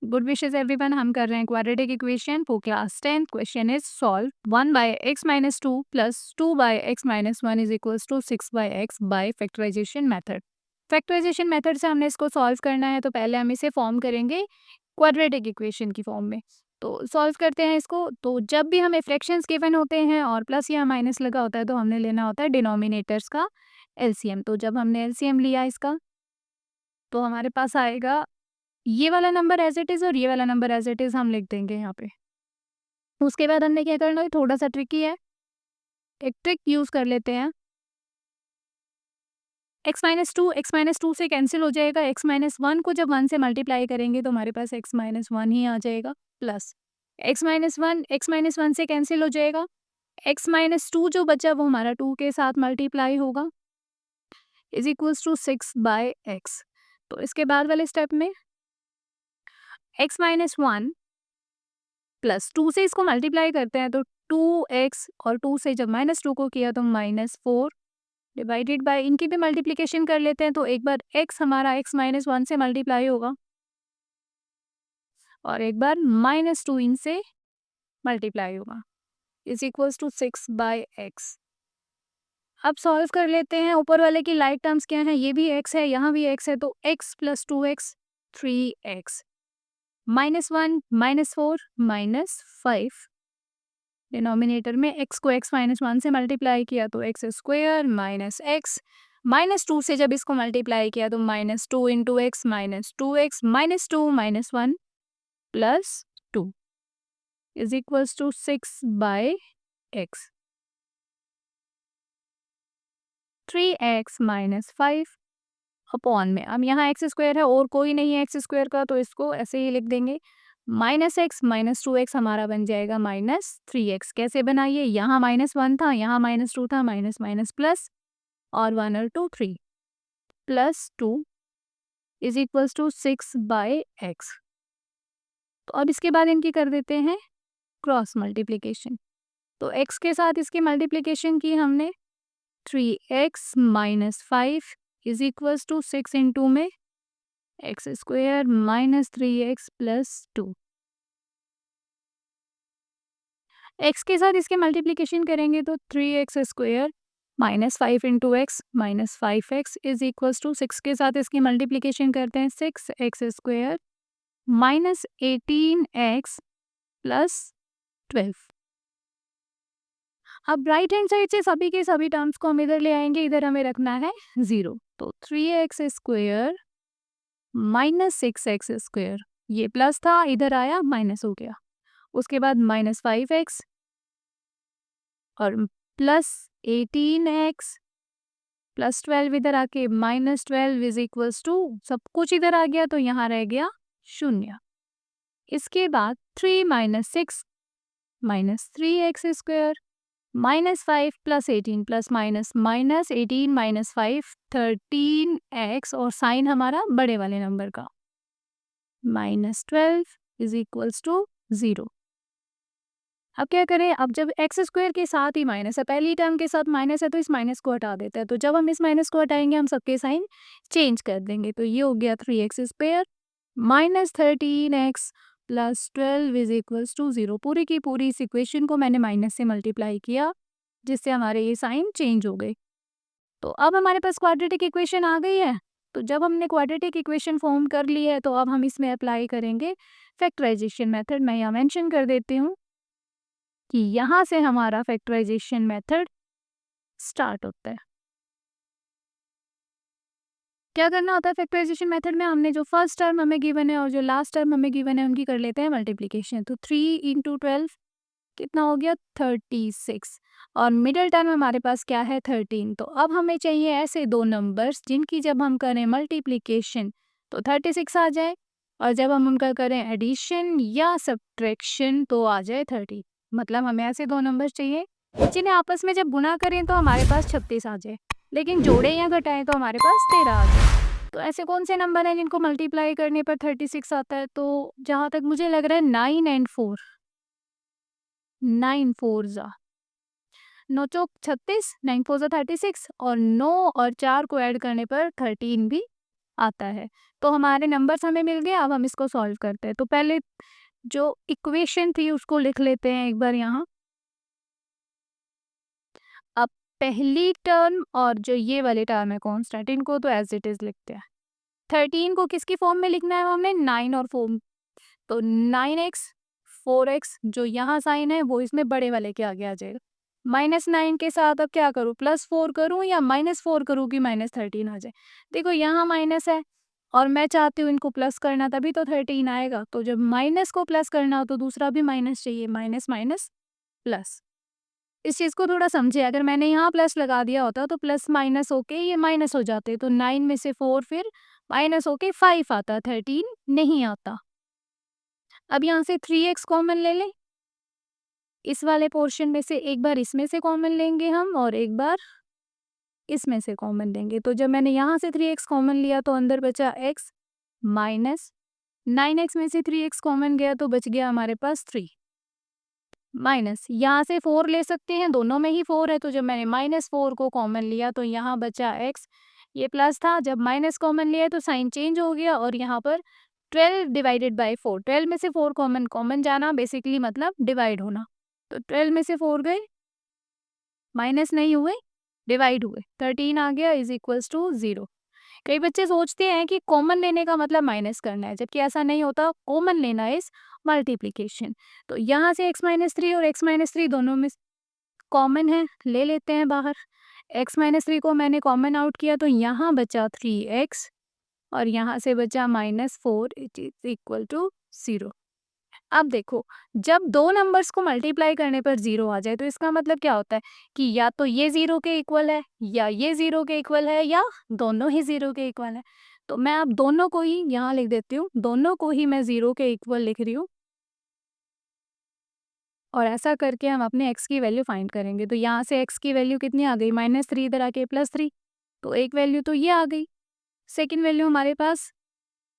Good wishes everyone. हम कर रहे हैं quadratic equation for class 10। Question is solve 1/x-2 plus 2/x-1 is equals to 6/x by factorization method. Factorization method से हमने इसको solve करना है, तो पहले हम इसे फॉर्म करेंगे क्वाड्रेटिक इक्वेशन की फॉर्म में। तो सॉल्व करते हैं इसको। तो जब भी हमें फ्रैक्शंस गिवन होते हैं और प्लस या माइनस लगा होता है, तो हमने लेना होता है डिनोमिनेटर्स का एलसीएम। तो जब हमने एलसीएम लिया इसका, तो हमारे पास आएगा ये वाला नंबर एज इट इज़ और ये वाला नंबर एज इट इज़ हम लिख देंगे यहाँ पे। उसके बाद हमने क्या करना है, थोड़ा सा ट्रिकी है, एक ट्रिक यूज़ कर लेते हैं। x-2 से कैंसिल हो जाएगा। x-1 को जब 1 से मल्टीप्लाई करेंगे तो हमारे पास x-1 ही आ जाएगा, प्लस x-1 से कैंसिल हो जाएगा। x-2 जो बचा वो हमारा 2 के साथ मल्टीप्लाई होगा, इज इक्वल्स टू 6/x। तो इसके बाद वाले स्टेप में x-1 प्लस 2 से इसको मल्टीप्लाई करते हैं, तो 2x और 2 से जब -2 को किया तो -4 डिवाइडेड बाय, इनकी भी मल्टीप्लिकेशन कर लेते हैं। तो एक बार x हमारा x-1 से मल्टीप्लाई होगा और एक बार -2 इनसे मल्टीप्लाई होगा, इज इक्वल्स टू 6/x। अब सॉल्व कर लेते हैं। ऊपर वाले की लाइक टर्म्स क्या है, ये भी x है, यहाँ भी x है, तो x plus 2x 3x, -1 -4 -5, denominator में x को x-1 से मल्टीप्लाई किया तो x स्क्वायर माइनस x, -2 से जब इसको मल्टीप्लाई किया तो -2 into x -2x -2 -1 plus 2 is equals to 6/x। 3x minus 5 upon में, अब यहाँ एक्स स्क्वायर है और कोई नहीं है एक्स स्क्वायर का, तो इसको ऐसे ही लिख देंगे। -x -2x हमारा बन जाएगा -3x। कैसे बनाइए, यहाँ -1 था, यहाँ -2 था, माइनस माइनस प्लस, और 1 और 2 3 plus 2 is equals to 6/x। तो अब इसके बाद इनकी कर देते हैं क्रॉस मल्टीप्लिकेशन। तो x के साथ इसकी मल्टीप्लिकेशन की हमने, 3x minus 5 is equals to 6 into में x square -3x plus 2। x के साथ इसके मल्टीप्लिकेशन करेंगे तो 3x square -5 into x -5x is equals to 6 के साथ इसकी मल्टीप्लिकेशन करते हैं, 6x स्क्वायर -18x प्लस 12। अब राइट हैंड साइड से सभी के सभी टर्म्स को हम इधर ले आएंगे, इधर हमें रखना है 0। तो 3x स्क्वायर -6x स्क्वायर, ये प्लस था, इधर आया माइनस हो गया। उसके बाद -5x और प्लस 18x प्लस 12 इधर आके -12 इज इक्वल्स टू, सब कुछ इधर आ गया तो यहाँ रह गया 0। इसके बाद 3 -6 -3x square -5 plus 18 plus minus -18 -5 13x, और साइन हमारा बड़े वाले नंबर का -12 इज इक्वल्स टू 0। अब क्या करें, अब जब एक्स स्क्वायर के साथ ही माइनस है, पहली टर्म के साथ माइनस है, तो इस माइनस को हटा देते हैं। तो जब हम इस माइनस को हटाएंगे हम सबके साइन चेंज कर देंगे। तो ये हो गया 3x square -13x plus 12 is equals to 0। पूरी की पूरी इस इक्वेशन को मैंने माइनस से मल्टीप्लाई किया, जिससे हमारे ये साइन चेंज हो गए। तो अब हमारे पास क्वाड्रेटिक इक्वेशन आ गई है। तो जब हमने क्वाड्रेटिक इक्वेशन फॉर्म कर ली है, तो अब हम इसमें अप्लाई करेंगे फैक्टराइजेशन मेथड। मैं यहाँ मेंशन कर देती हूँ कि यहाँ से हमारा फैक्टराइजेशन मेथड स्टार्ट होता है। क्या करना होता है फैक्टराइजेशन मेथड में, हमने जो फर्स्ट टर्म हमें गिवन है और जो लास्ट टर्म हमें गिवन है उनकी कर लेते हैं मल्टीप्लिकेशन। तो 3 इंटू 12 कितना हो गया 36, और मिडिल टर्म हमारे पास क्या है 13। तो अब हमें चाहिए ऐसे दो नंबर्स जिनकी जब हम करें मल्टीप्लिकेशन तो 36 आ जाए, और जब हम उनका करें एडिशन या सब्ट्रैक्शन तो आ जाए 30। मतलब हमें ऐसे दो नंबर्स चाहिए जिन्हें आपस में जब गुना करें तो हमारे पास 36 आ जाए, लेकिन जोड़े या घटाएं तो हमारे पास 13 आ जाए। तो ऐसे कौन से नंबर हैं जिनको मल्टीप्लाई करने पर 36 आता है? तो जहाँ तक मुझे लग रहा है 9 एंड 4, 9 4 जा 9 चौक 36, 9 4 जा 36, और 9 और 4 को ऐड करने पर 13 भी आता है। तो हमारे नंबर्स हमें मिल गए, अब हम इसको सॉल्व करते हैं। तो पहले जो इक्वेशन थी उसको लिख लेते हैं एक बार यहाँ। अब पहली टर्म और जो ये वाली टर्म है कांस्टेंट, इनको तो एज इट इज़ लिखते हैं। 13 को किसकी फॉर्म में लिखना है हमने? 9 और 4। तो 9x 4x जो यहाँ साइन है वो इसमें बड़े वाले के आगे आ जाएगा। -9 के साथ अब क्या करूँ? +4 करूँ या -4 करूँ कि -13 आ जाए? देखो यहाँ माइनस है और मैं चाहती हूँ इनको प्लस करना, तभी तो 13 आएगा। तो जब माइनस को प्लस करना हो तो दूसरा भी माइनस चाहिए, माइनस माइनस प्लस। इस चीज़ को थोड़ा समझिए, अगर मैंने यहाँ प्लस लगा दिया होता तो प्लस माइनस होके ये माइनस हो जाते, तो 9 में से 4 फिर माइनस होके 5 आता, 13 नहीं आता। अब यहाँ से 3x कॉमन ले लें, इस वाले पोर्शन में से एक बार इसमें से कॉमन लेंगे हम और एक बार इसमें से कॉमन लेंगे। तो जब मैंने यहाँ से 3x कॉमन लिया तो अंदर बचा x माइनस 9x में से 3x कॉमन गया तो बच गया हमारे पास 3 माइनस यहाँ से 4 ले सकते हैं, दोनों में ही 4 है। तो जब मैंने -4 को कॉमन लिया तो यहाँ बचा x, ये प्लस था, जब माइनस कॉमन लिया तो साइन चेंज हो गया और यहाँ पर 12 डिवाइडेड बाय 4, 12 में से 4 कॉमन, कॉमन जाना बेसिकली मतलब डिवाइड होना। तो 12 में से 4 गए, माइनस नहीं हुए, डिवाइड हुए, 13 आ गया इज इक्वल्स टू 0। कई बच्चे सोचते हैं कि कॉमन लेने का मतलब माइनस करना है, जबकि ऐसा नहीं होता। कॉमन लेना इज मल्टीप्लिकेशन। तो यहाँ से x-3 और x-3 दोनों में कॉमन है, ले लेते हैं बाहर। x-3 को मैंने कॉमन आउट किया तो यहाँ बचा 3x और यहाँ से बचा -4 इट इज इक्वल टू 0। अब देखो, जब दो नंबर्स को मल्टीप्लाई करने पर 0 आ जाए तो इसका मतलब क्या होता है कि या तो ये 0 के इक्वल है या ये 0 के इक्वल है या दोनों ही 0 के इक्वल है। तो मैं अब दोनों को ही यहाँ लिख देती हूँ, दोनों को ही मैं 0 के इक्वल लिख रही हूँ और ऐसा करके हम अपने x की वैल्यू फाइंड करेंगे। तो यहाँ से x की वैल्यू कितनी आ गई? -3 इधर आके +3, तो एक वैल्यू तो ये आ गई। सेकेंड वैल्यू हमारे पास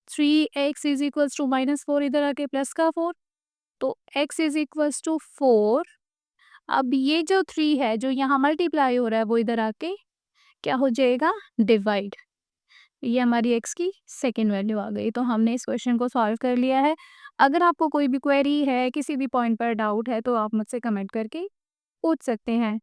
3x इज इक्वल्स टू -4 इधर आके प्लस का 4, तो x इज इक्वल्स टू 4। अब ये जो 3 है जो यहाँ मल्टीप्लाई हो रहा है वो इधर आके क्या हो जाएगा? डिवाइड। ये हमारी x की सेकेंड वैल्यू आ गई। तो हमने इस क्वेश्चन को सॉल्व कर लिया है। अगर आपको कोई भी क्वेरी है, किसी भी पॉइंट पर डाउट है तो आप मुझसे कमेंट करके पूछ सकते हैं।